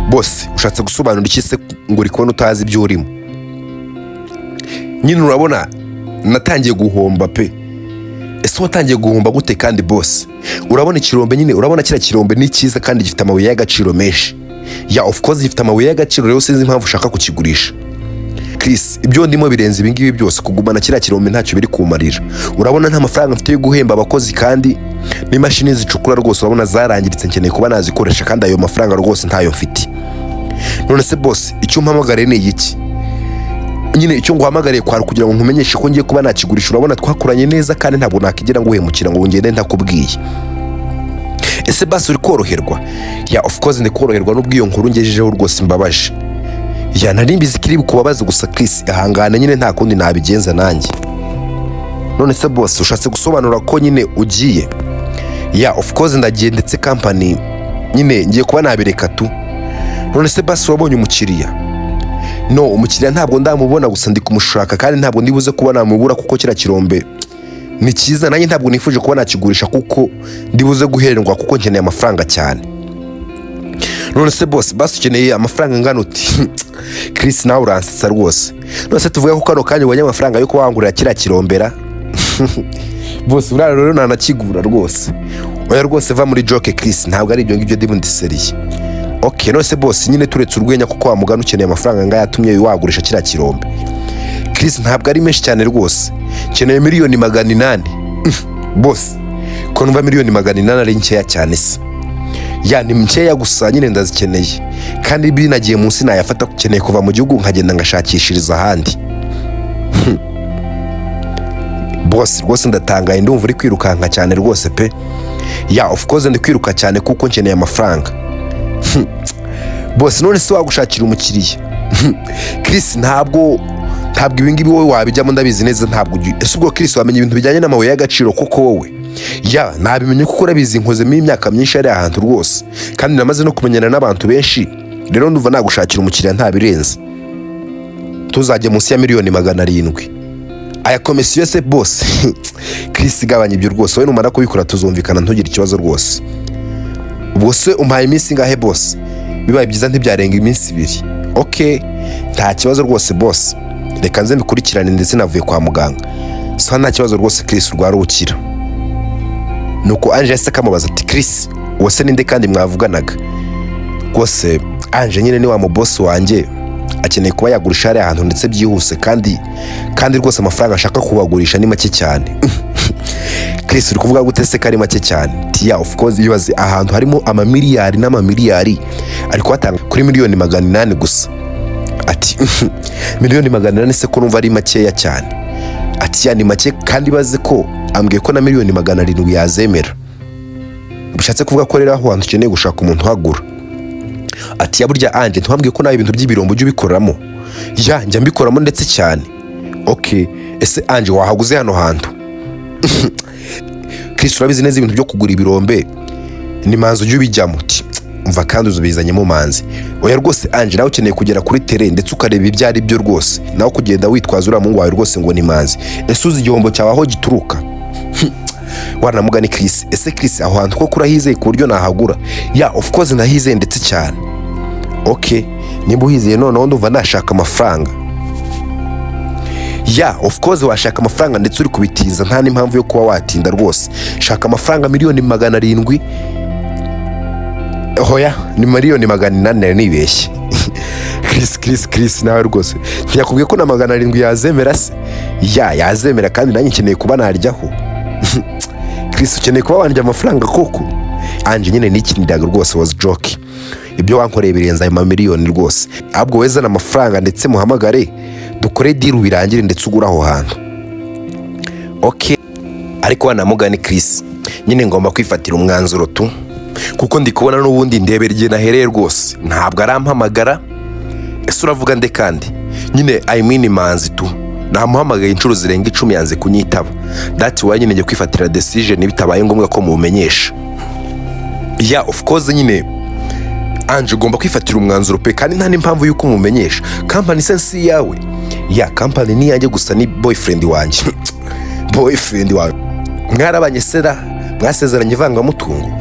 Boss ushatse gusobanura iki se ngo uri kubona utazi ibyo urimo? Nyine urabona natangiye guhomba pe. Ese watangiye guhomba gute kandi boss? Urabona ikirombe nyine, urabona kiriya kirombe ni cyiza kandi gifite amabuye y'agaciro menshi. Ya of course gifite amabuye y'agaciro, rero sinzi impamvu ushaka kukigurisha. Chris ibyo ndimo birenze ibi ngibi byose, kugumana kiriya kirombe ntacyo biri kumarira. Urabona nta mafaranga mfite yo guhemba abakozi, kandi n'imashini zicukura rwose urabona zarangiritse, nkeneye kuba nazikoresha kandi ayo mafaranga rwose ntayo mfite. None se boss icyo mpamagare ni iki? Nyine icyo nguhamagariye kwari kugira ngo nkumenyeshe ko ngiye kuba nakigurisha. Urabona twakuranye neza kandi ntabwo nakigira ngo uhemukira ngo ngende ntakubwiye. Ese basi uri koroherwa? Ya of course ndi koroherwa n'ubwiyo nkuru ngejejeho rwose mbabaje. Ya nari mbizi kiri bukubabaza, gusa Chris ahangana nyine nta kundi nabigenza nanjye. None se boss ushatse gusobanura ko nyine ugiye? Ya of course ndagiye, ndetse company nyine ngiye kuba nabireka tu. None se basi wabonye umukiriya? No umukiriya ntabwo ndamubona, gusa ndi kumushaka kandi ntabwo ndibuze kuba namubura kuko kira kirombe ni cyiza, nanjye ntabwo nifuje kuba nakigurisha kuko ndibuze guherendwa kuko nkeneye amafaranga cyane. None se boss basi ukeneye amafaranga ngana uti? Chris nawe uransetsa rwose. None se tuvuge ko kano kanya ubonye amafaranga yo kuwangurira kira kirombera? Boss urara rero nanakigura rwose. Oya rwose va muri joke Chris, ntabwo ari ibyo ngibyo ndi bundi seriye. Okay none se boss nyine turetse urwenya kuko wa mugana ukeneye amafaranga ngaya yatumye wagurisha kira kirombe. Chris ntabwo ari menshi cyane rwose, nkeneye miliyoni 800. boss ko numva miliyoni 800 ari nkeya cyane se. Ni mkeya gusa nyine ndazikeneye, kandi binagiye munsi nayafata kukeneye kuva mu gihugu nkagenda ngashakishiriza ahandi. Boss rwose ndatangaye, ndumva uri kwirukanka cyane rwose pe. Of course ndi kwiruka cyane kuko nkeneye amafaranga. Boss none se wagushakira umukiriya? Chris ntabwo ibingibi wowe wabijyamo, ndabizi neza ntabwo. Ese ubwo Chris wamenye ibintu bijyanye n'amabuye y'agaciro koko wowe? Nabimenye kuko urabizi, nkozemo imyaka myinshi ari ahantu rwose, kandi namaze no kumenyana n'abantu benshi. Rero ndumva nagushakira umukiriya ntabirenze, tuzajye munsi ya miliyoni 700. Aya komisiyo se boss? Chris gabanya ibyo rwose, wowe numara kubikora tuzumvikana ntugire ikibazo rwose. Ubwo se umpaye iminsi ngahe boss? Bibaye byiza ntibyarenga iminsi 2. Okay, nta kibazo rwose boss, reka nze mbikurikirane, ndetse navuye kwa muganga. So nta kibazo rwose Chris, urwara ukira. Nuko Ange yase kamubaza ati Chris wose ninde kandi mwavuganaga? Rwose Ange nyine ni wa mu boss wanjye, akeneye kuba yagurisha ari ahantu ndetse byihuse, kandi rwose amafaranga ashaka kubagurisha ni make cyane. Chris uri kuvuga gute se kari make cyane? Of course yibaze ahantu harimo amamiliyari n'amamiliyari, ariko atanga kuri miliyoni 800 gusa. Ati miliyoni 800 se ko numva ari makeya cyane. Ati ni make, kandi baze ko ambwiye ko na miliyoni 700 yazemera. Bishatse kuvuga ko rero aho hantu ukeneye gushaka umuntu uhagura. Ati burya Ange ntwambwiye ko nawe ibintu by'ibirombo ujye ubikoramo? Njya mbikoramo ndetse cyane. Okay, ese Ange wahaguze hano hantu? Chris urabizi neza ibintu byo kugura ibirombe ni manzi ujye ubijyamo. Umva kandi uzubizanyemo manzi. Oya rwose Ange nawe ukeneye kugera kuri tere ndetse ukareba ibyo ari byo rwose, nawe kugenda witwaza uriya mungu wawe rwose ngo ni manzi. Ese uzi igihombo cyawe aho gituruka? Waranamugani Chris. Ese Chris aho hantu ko kurahizeye ku buryo nahagura? Of course ndahizeye ndetse cyane. Okay, nimba uhizeye noneho ndumva nashaka amafaranga. Of course washaka amafaranga ndetse uri kubitiza, nta n'impamvu yo kuba watinda rwose. Shaka amafaranga miliyoni 700. Hoya ni miliyoni 800 nibeshye. Chris nawe rwose ntiyakubwiye ko na 700 yazemera se? Yazemera, kandi nanjye nkeneye kuba naryaho. Chris ukeneye kuba wandya amafaranga koko? Ange nyine nikiniraga rwose, was joke. Ibyo wankoreye birenze ayo miliyoni rwose. Ahubwo wezana amafaranga ndetse muhamagare dukore deal birangire ndetse ugura aho hantu. Okay, ariko wanamugani Chris, nyine ngomba kwifatira umwanzuro tu, kuko ndi kubona n'ubundi ndebera igihe nahereye rwose ntabwo arampamagara. Ese uravuga nde kandi? Nyine manzi tu namuhamagaye inshuro zirenga 10 yanze kunyitaba. That's why nyine ngiye kwifatira decision bitabaye ngombwa ko mumenyesha. Of course nyine Ange ugomba kwifatira umwanzuro pe, kandi nta n'impamvu yuko mumenyesha. Company sense yawe? Company ni yanjye gusa, ni boyfriend wanjye. Boyfriend wawe mwarabanye sera? Mwasezeranye ivangamutungo?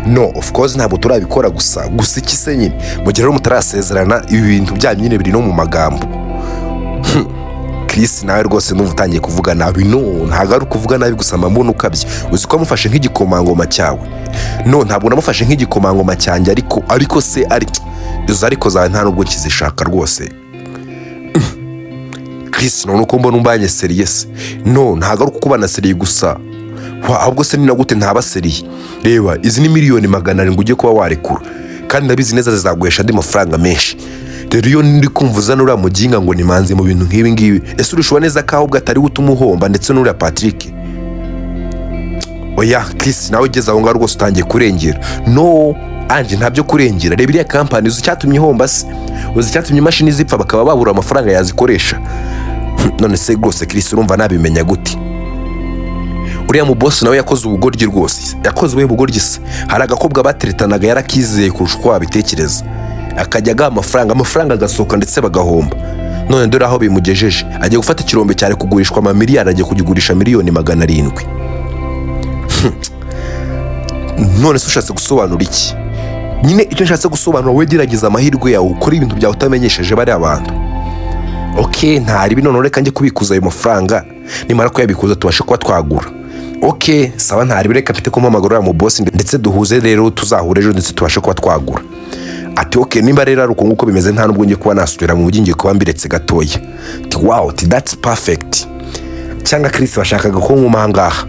No, of course ntabwo turabikora gusa iki se nyine mu gihe rero mutarasezerana, ibi bintu byanyu nyine biri no mu magambo. Chris nawe rwose numva utangiye kuvuga nabi. No, ntabwo ari kuvuga nabi gusa, mbona ukabye. Uzi ko mufashe nk'igikomangoma cyawe? No, ntabwo namufashe nk'igikomangoma cyanjye, ariko se izo ariko zawe nta nubwo kizishaka rwose. Chris none uko mbona umbanye serious? No, ntabwo ari kukubana serious gusa, ahubwo se ni nagute ntaba serious? Reba izi ni miliyoni 700 ujye kuba warekura, kandi ndabizi neza zizaguhesha andi mafaranga menshi. Rero iyo ndi kumva uzana uriya muginga ngo ni manzi mu bintu nk'ibi ngibi, ese urishobora neza ko ahubwo atari gutuma uhomba ndetse n'uriya Patrick? Oya Chris nawe ugeze aho ngaho rwose utangiye kurengera. No Ange ntabyo kurengera. Reba iriya company uzi icyatumye ihomba se? Uzi icyatumye imashini zipfa bakaba babura amafaranga yazikoresha? None se rwose Chris urumva nabimenya gute? Uriya mu boss nawe yakoze ubugoryi rwose. Yakoze ubugoryi se? Hari agakobwa bateretanaga yarakizeye kurusha uko wabitekereza, akajya agaha amafaranga agasohoka ndetse bagahomba. None dore aho bimugejeje, agiye gufata ikirombe cyane kugurishwa amamiliyari, agiye kugigurisha miliyoni 700. None se ushatse gusobanura iki? Nyine icyo nshatse gusobanura, we gerageza amahirwe yawe ukora ibintu byawe utamenyesheje bari abantu. Okay, ntari binone reka njye kubikuza ayo mafaranga, nimara ko yabikuza tubashe kuba twagura. Okay, sawa ntari bireka mfite ko mpamagara mu boss ndetse duhuze rero tuzahure ejo ndetse tubashe kuba twagura. Ati okay, nimba rero ari uko nguko bimeze nta nubwo ngiye kuba nasubira mu bugingo kuba mbiretse gatoya. Wow, that's perfect. Cyangwa Chris bashakaga ko nkumahangaha.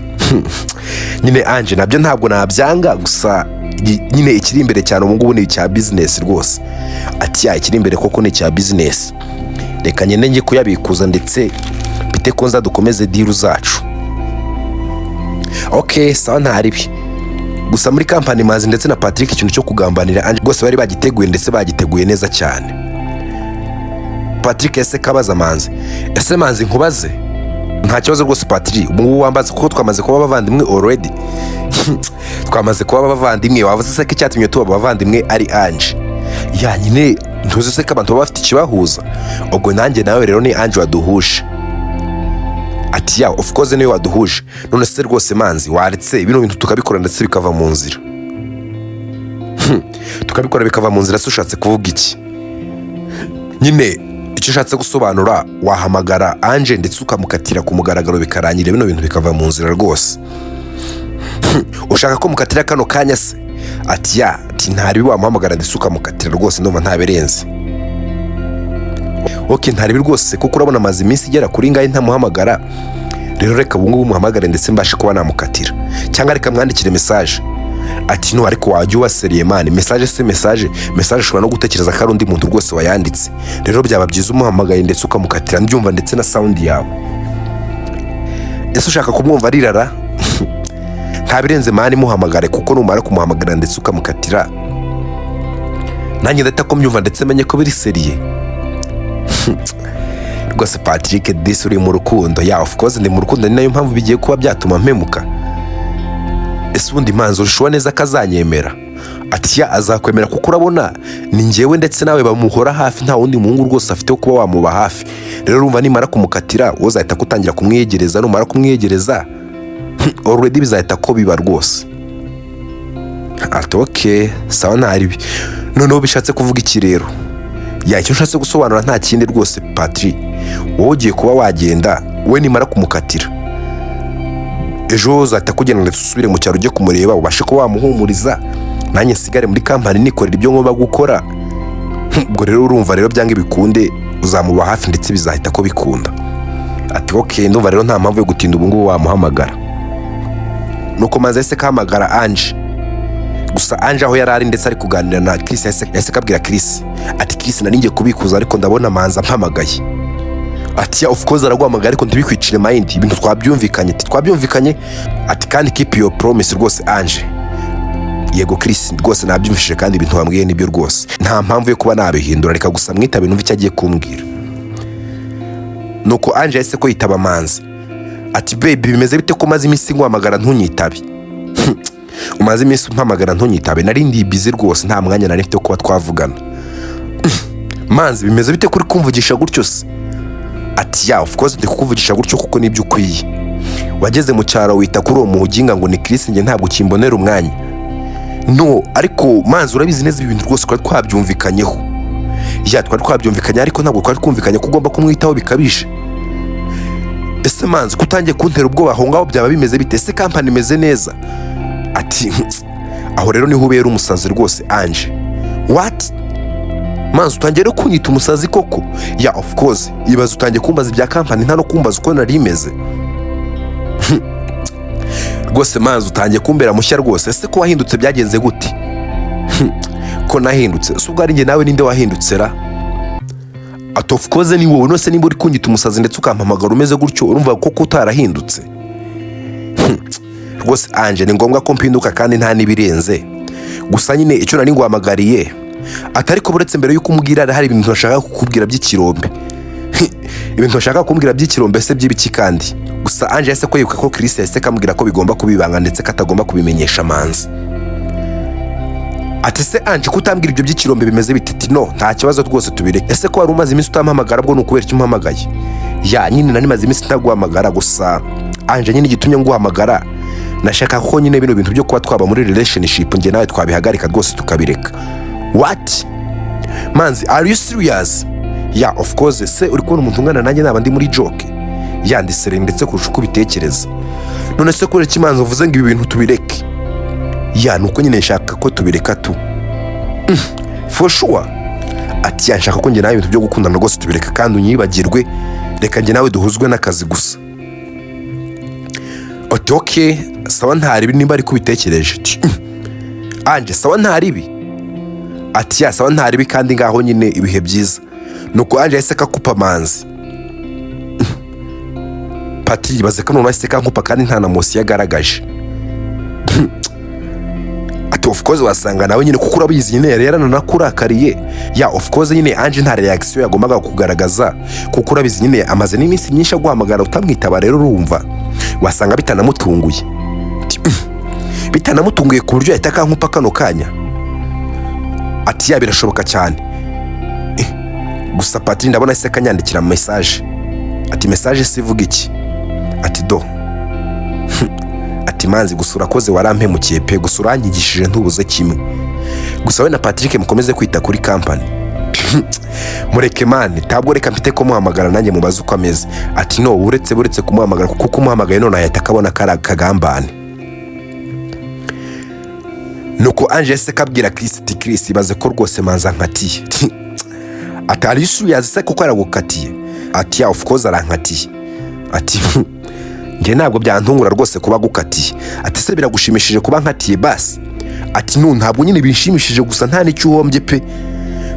nyine Ange nabyo ntabwo nabyanga, gusa nyine ikiri imbere cyane ubu ngubu ni icya business rwose. Ati ikiri imbere koko ni icya business, reka nyine njye kuyabikuza ndetse bite ko nza dukomeze deal zacu. Okay, sawa ntaribi. Gusa muri company Manzi ndetse na Patrick ikintu cyo kugambanira Ange rwose bari bagiteguye ndetse bagiteguye neza cyane. Patrick ese kabaza Manzi, ese Manzi nkubaze? Nta kibazo rwose Patrick, ubu wambaza kuko twamaze kuba abavandimwe already. Twamaze kuba abavandimwe, wavuze se ko icyatumye tuba abavandimwe ari Ange. Ya nyine ntuzi se ko abantu baba bafite ikibahuza, ubwo nanjye nawe rero ni Ange waduhuje. Ati of course niwe waduhuje. None se rwose Manzi waretse bino bintu tukabikora ndetse bikava mu nzira? Tukabikora bikava mu nzira, se ushatse kuvuga iki? Nyine icyo ushatse gusobanura, wahamagara Ange ndetse ukamukatira ku mugaragaro bikarangira bino bintu bikava mu nzira rwose. Ushaka ko mukatira kano kanya se? Ati ntaribi wamuhamagara ndetse ukamukatira rwose, ndumva nta birenze. Okay, ntaribi rwose kuko urabona amaze iminsi igera kuri ngahe ntamuhamagara. Rero reka ubu ngubu muhamagare ndetse mbashe kuba namukatira, cyangwa reka mwandikire message. Ati no, ariko wajya ubaseriye mani, message se message ushobora no gutekereza ko ari undi muntu rwose wayanditse. Rero byaba byiza umuhamagaye ndetse ukamukatira, ndyumva ndetse na sound yawe. Ese ushaka kumwumva rirara? Nta birenze mani, muhamagare kuko numara kumuhamagara ndetse ukamukatira nanjye ndahita ko mbyumva ndetse menye ko biri seriye. Rwose Patrick this uri mu rukundo. Of course ndi mu rukundo, ni nayo mpamvu bigiye kuba byatuma mpemuka. Ese ubundi Manzi urushuwa neza kazanyemera? Ati azakwemera kuko urabona ni njyewe ndetse nawe bamuhora hafi, nta wundi muhungu rwose afite wo kuba wamuba hafi. Rero urumva nimara kumukatira uzahita kutangira kumwiyegereza, numara kumwiyegereza already bizahita ko biba rwose. Ati okay, sawa ntaribi. Noneho bishatse kuvuga iki rero? Icyo ushatse gusobanura nta kindi rwose Patrick, wowe ugiye kuba wagenda, we nimara kumukatira ejo uzahita kugenda ndetse usubire mu cyaro ujye kumureba, ubashe ko wamuhumuriza, nanjye nsigare muri company nikorera ibyo ngomba gukora. Ubwo rero urumva rero byanga bikunde uzamuba hafi ndetse bizahita ko bikunda. Ati okay, ndumva rero nta mpamvu yo gutinda ubu ngubu wamuhamagara. Nuko Manzi ese kahamagara Ange. Gusa Ange aho yari ari ndetse ari kuganira na Chris, yahise kabwira Chris ati Chris nari ngiye kubikuza ariko ndabona Manzi ampamagaye. Ati of course araguhamagara ariko ntibikwicire mind, ibintu twabyumvikanye. Ati kandi keep your promise rwose Ange. Yego Chris rwose nabyumvishije kandi ibintu wambwiye nibyo rwose, nta mpamvu yo kuba nabihindura, reka gusa mwitabe numva icyo agiye kumbwira. Nuko Ange yahise ko yitaba Manzi. Ati baby bimeze bite ko maze iminsi nguhamagara ntunyitabe? Umaze iminsi umpamagara ntunyitabe? Nari ndi busy rwose, nta mwanya nari mfite kuba twavugana. Manzi bimeze bite kuri kumvugisha gutyo se? Ati of course ndi kukuvugisha gutyo kuko nibyo ukwiye. Wageze mu cyaro wita kuri uwo muhuginga ngo ni Chris, njye ntabwo kimbonera umwanya. No, ariko Manzi urabizi neza ibintu rwose twari twabyumvikanyeho. Twari twabyumvikanye ariko ntabwo twari twumvikanye ko ugomba kumwitaho bikabije. Ese Manzi kutangiye kuntera ubwoba aho ngaho byaba bimeze bite? Ese company imeze neza? Ati aho rero niho ubera umusazi rwose Ange. What? Manzi utangiye no kunyita umusazi koko? Of course, ibaze utangiye kumbaza ibya company nta no kumbaza uko nari imeze. Rwose Manzi utangiye kumbera mushya rwose. Ese ko wahindutse byagenze gute? Ko nahindutse? Ese ubwo ari njye nawe ninde wahindutse ra? Ati of course ni wowe. Nose nimba uri kunyita umusazi ndetse ukampamagara umeze gutyo, urumva ko utarahindutse? Rwose Ange ni ngombwa ko mpinduka kandi nta nibirenze. Gusa nyine icyo nari nguhamagariye atari ko buretse mbere yuko umubwira hari ibintu nashaka kukubwira by'ikirombe. Ibintu nashaka kumbwira by'ikirombe se by'ibiki kandi? Gusa Ange yahise ko yibuka ko Chris yahise kamubwira ko bigomba kubibanga ndetse katagomba kubimenyesha Manzi. Ati se Ange kutambwira ibyo by'ikirombe bimeze bite? No, nta kibazo rwose tubireke. Ese ko wari umaze iminsi utampamagara bwo nukubera icyo umpamagaye? Nyine nari maze iminsi ntaguhamagara, gusa Ange nyine igitumye nguhamagara nashaka ko nyine bino bintu byo kuba twaba muri relationship njye nawe twabihagarika rwose tukabireka. What? Manzi, are you serious? Of course. Se uri kubona umuntu ungana nanjye naba ndi muri joke? Ndisere ndetse kurusha uko ubitekereza. None se kuri iki Manzi uvuze ngo ibi bintu tubireke? Nuko nyine nshaka ko tubireka tu. For sure. Ati nshaka ko njye nawe ibintu byo gukundana rwose tubireka kandi unyibagirwe, reka njye nawe duhuzwe n'akazi gusa. ati okay sawa ntaribi nimba ari kubitekereje. Ange sawa ntaribi. Ati ya sawa ntaribi kandi ngaho nyine ibihe byiza. Nuko Ange yahise akakupa manzi. Patiri baze ko none yahise kankupa kandi nta na mosi yagaragaje. Ati of course wasanga nawe nyine kuko urabizi nyine yari yaranakurakariye. Ya of course nyine Ange nta reaction yagombaga kugaragaza kuko urabizi nyine amaze n'iminsi myinshi aguhamagara utamwitaba, rero urumva wasanga bitanamutunguye. Bitanamutunguye ku buryo yahita kankupa kano kanya. Ati ya birashoboka cyane. Gusa Patiri ndabona yahise kanyandikira message. Ati message sivuga iki? Ati do. Ati manzi gusa urakoze warampemukiye pe, gusa urangigishije ntubuze kimwe. Gusa we na Patrick mukomeze kwita kuri company. Mureke mani tabwo reka mpite ko muhamagara nanjye mubaze uko ameze. Ati no buretse kumuhamagara kuko kumuhamagaye none ahita akabona kagambane. Nuko Ange yahise kabwira Chris ati Chris baze ko rwose manza nkatiye. Ati ari issue yazise kuko aragukatiye. Ati ya of course arankatiye. Ati nge ntabwo byantungura rwose kuba gukatiye. Ati se biragushimishije kuba nkatiye basi? Ati no ntabwo nyine bishimishije gusa nta n'icyo uhombye pe.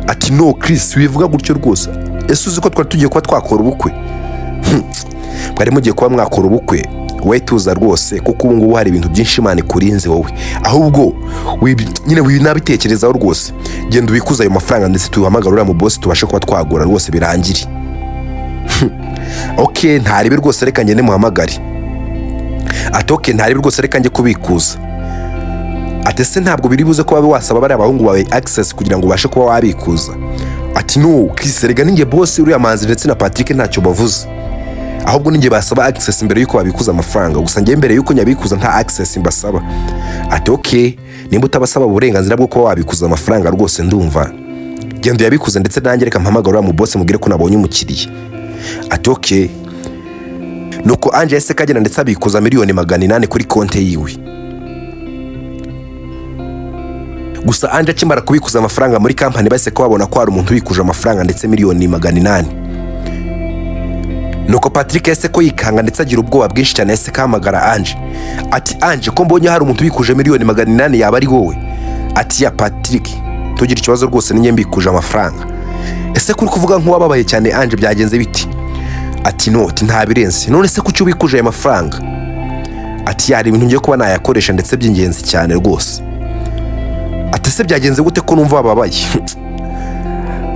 Ati no Chris wivuga gutyo rwose. Ese uzi ko twari tugiye kuba twakora ubukwe? Bwari mugiye kuba mwakora ubukwe we tuza rwose kuko ubu ngubu hari ibintu byinshi Imana ikurinze wowe. Ahubwo nyine winabitekerezaho rwose. Genda ubikuza ayo mafaranga ndetse tuhamagara uriya mu boss tubashe kuba twagura rwose birangire. Okay ntaribi rwose reka ngende muhamagare. Ati okay ntaribi rwose reka nge kubikuza. Ati se ntabwo biri buze kuba wasaba bari abahungu bawe access kugira ngo ubashe kuba wabikuza? Ati no Chris rega ninge boss uriya manzi ndetse na Patrick ntacyo bavuze. Ahubwo ninge basaba access mbere yuko babikuza amafaranga, gusa nge mbere yuko nyabikuza nta access mbasaba. Ati okay nimba utabasaba uburenganzira bwo kuba wabikuza amafaranga rwose ndumva genda yabikuza ndetse nanjye reka mpamagara mu boss mugire ko nabonye umukiriye. Ati okay. Nuko Ange yahise kagenda ndetse abikuza miliyoni 800 kuri konti yiwe. Gusa Ange akimara kubikuza amafaranga muri company bahise ko babona ko hari umuntu ubikuje amafaranga ndetse miliyoni 800. Nuko Patrick yahise ko yikanga ndetse agira ubwoba bwinshi cyane yahise kahamagara Ange. Ati Ange ko mbonye hari umuntu ubikuje miliyoni 800 yaba ari wowe? Ati ya Patrick tugira ikibazo rwose ninjye mbikuje amafaranga. Ese kuri kuvuga nk'uwababaye cyane Ange byagenze biti? Ati no nta birenze. None se kuki ubikuje aya mafaranga? Ati yari ibintu ngiye kuba nayakoresha ndetse by'ingenzi cyane rwose. Ati se byagenze gute ko numva bababaye?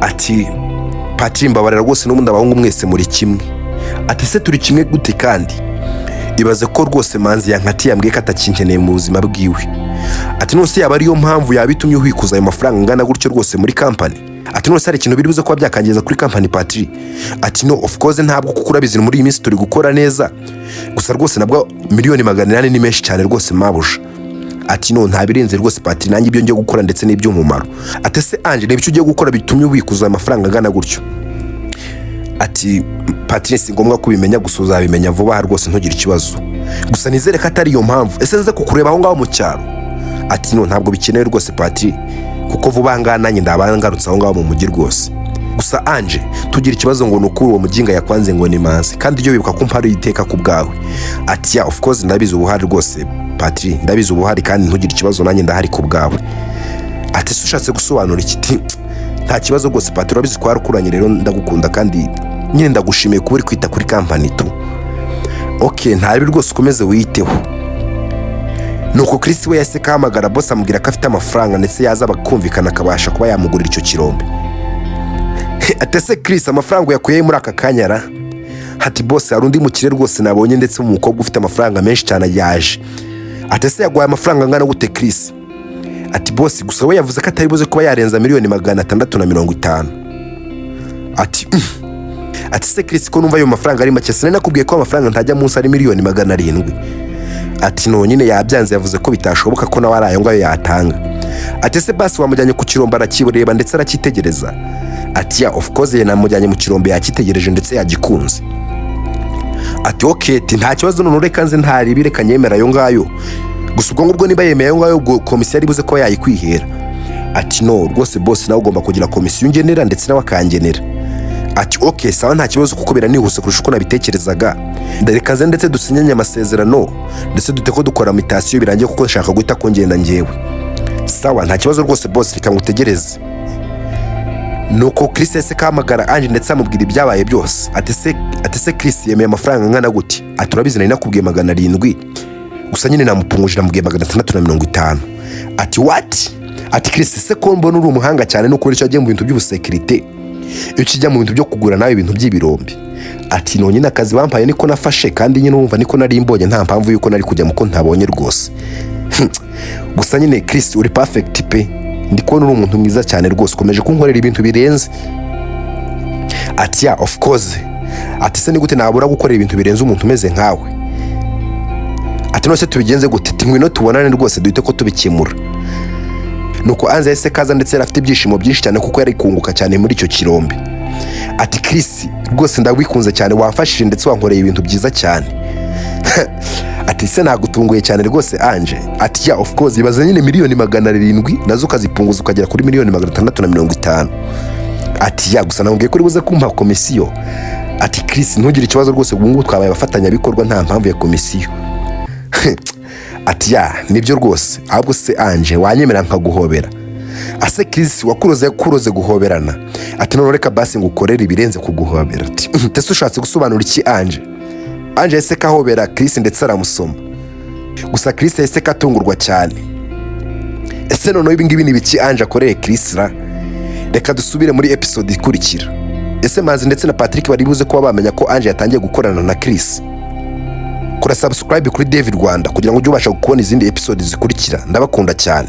Ati Patrick mbabarira rwose n'ubundi abahungu mwese muri kimwe. Ati se turi kimwe gute kandi? Ibaze ko rwose manzi yankatiye yambwiye ko atakinkeneye mu buzima bwiwe. Ati none se yaba ariyo mpamvu yabitumye uhikuza ayo mafaranga ngana gutyo rwose muri company? Ati none se hari ikintu biri buze kuba byakangeza kuri company Patrick? Ati no of course ntabwo kuko urabizi muri iyi minsi turi gukora neza. Gusa rwose nabwo miliyoni 800 ni menshi cyane rwose mabuje. Ati no nta birenze rwose Patrick nanjye ibyo ngiye gukora ndetse n'iby'umumaro. Ati se Ange n'ibyo ugiye gukora bitumye ubikuza amafaranga ngana gutyo? Ati Patrick si ngombwa kubimenya gusa uzabimenya vuba rwose ntugire ikibazo. Gusa nizere ko atari iyo mpamvu. Ese nze kukureba aho ngaho mu cyaro? Ati no ntabwo bikenewe rwose Patrick kuko vuba ngana nanjye ndabangarutse aho ngaho mu mujyi rwose. Gusa Ange tugira ikibazo ngo nukuri uwo mujinga yakwanze ngo ni manzi kandi ibyo bibuka ko mpari iteka ku bwawe. Ati ya of course ndabizi ubuhari rwose Patrick ndabizi ubuhari kandi ntugire ikibazo nanjye ndahari ku bwawe. Ati se ushatse gusobanura iki? Nta kibazo rwose Patrick urabizi ko warukuranye rero ndagukunda kandi nyine ndagushimiye kuba uri kwita kuri company tu. Okay ntabi rwose ukomeze wiyiteho. Nuko Chris we yahise kahamagara boss amubwira ko afite amafaranga ndetse yaza bakumvikana akabasha kuba yamugurira icyo kirombe. Ati se Chris amafaranga yakuye muri aka kanyara? Ati boss hari undi mukire rwose nabonye ndetse umukobwa ufite amafaranga menshi cyane yaje. Ati se yaguhaye amafaranga ngana gute Chris? Ati boss gusa we yavuze ko atari buze kuba yarenza miliyoni 650. Ati se Chris ko numva ayo mafaranga ari make cyane nakubwiye ko amafaranga ntajya munsi ari miliyoni 700. Ati no nyine yabyanze yavuze ko bitashoboka ko nawe arayo ngayo yatanga. Ati se basi wamujyanye ku kirombe arakibureba ndetse arakitegereza? Ati ya of course ye namujyanye mu kirombe yakitegereje ndetse yagikunze. Ati okay nta kibazo none reka nze ntari bireka nyemera ayo ngayo. Gusa ubwo ngubwo niba yemeye ayo ngayo ubwo komisiyo ari buze ko yayikwihera. Ati no rwose boss nawe ugomba kugira komisiyo ngenera ndetse nawe akangenera. ati okay sawa nta kibazo kuko biranihuse kurusha uko nabitekerezaga, ndareka nze ndetse dusinyanye amasezerano ndetse dute ko dukora mutation birangiye kuko nshaka guhita ko ngenda njyewe. Sawa nta kibazo rwose boss reka ngutegereze. Nuko Chris yese kamagara Ange ndetse amubwira ibyabaye byose. Ati se Chris yemeye amafaranga ngana gute? Ati urabizi nari nakubwiye 700 gusa nyine namupunguje namubwiye 650. Ati what? Ati Chris se ko mbona uri umuhanga cyane no kuri cyo agiye mu bintu by'ubusekirite, iyo kijya mu bintu byo kugura nawe ibintu by'ibirombe. Ati none nakazi bampaye niko nafashe kandi nyine numva niko nari mbonye nta mpamvu yuko nari kujya muko ntabonye rwose. Gusa nyine Chris uri perfect pe, ndikubona uri umuntu mwiza cyane rwose ukomeje kunkorera ibintu birenze. Ati ya of course. Ati se ni gute nabura gukorera ibintu birenze umuntu umeze nkawe? Ati nose tubigenze gute? Tingwino tubonane rwose duhite ko tubikemura. Nuko Ange yese kaza ndetse afite ibyishimo byinshi cyane kuko yari kunguka cyane muri icyo kirombe. Ati Chris rwose ndabikunze cyane wamfashije ndetse wankoreye ibintu byiza cyane. Ati se nagutunguye cyane rwose Ange. Ati ya of course ibaze nyine miliyoni 700 nazo ukazipunguza ukagera kuri miliyoni 650. Ati ya gusa nambwiye kuri buze kumpa komisiyo. Ati Chris ntugire ikibazo rwose ubungu twabaye abafatanya bikorwa nta mpamvu ya komisiyo. Ati ya nibyo rwose ahubwo se Ange wanyemera nkaguhobera. Ase Chris wakuroze guhoberana. Ati none reka basi ngukorera ibirenze kuguhobera. Ati tese ushatse gusobanura iki Ange? Ange yese kahobera Chris ndetse aramusoma. Gusa Chris yese katungurwa cyane. Ese none ibi ngibi ni biki Ange akoreye Chris ra? Reka dusubire muri episode ikurikira. Ese Manzi ndetse na Patrick bari buze kuba bamenya ko Ange yatangiye gukorana na Chris. Kora subscribe kuri David Rwanda kugira ngo ujye ubasha kubona izindi episode zikurikira. Ndabakunda cyane.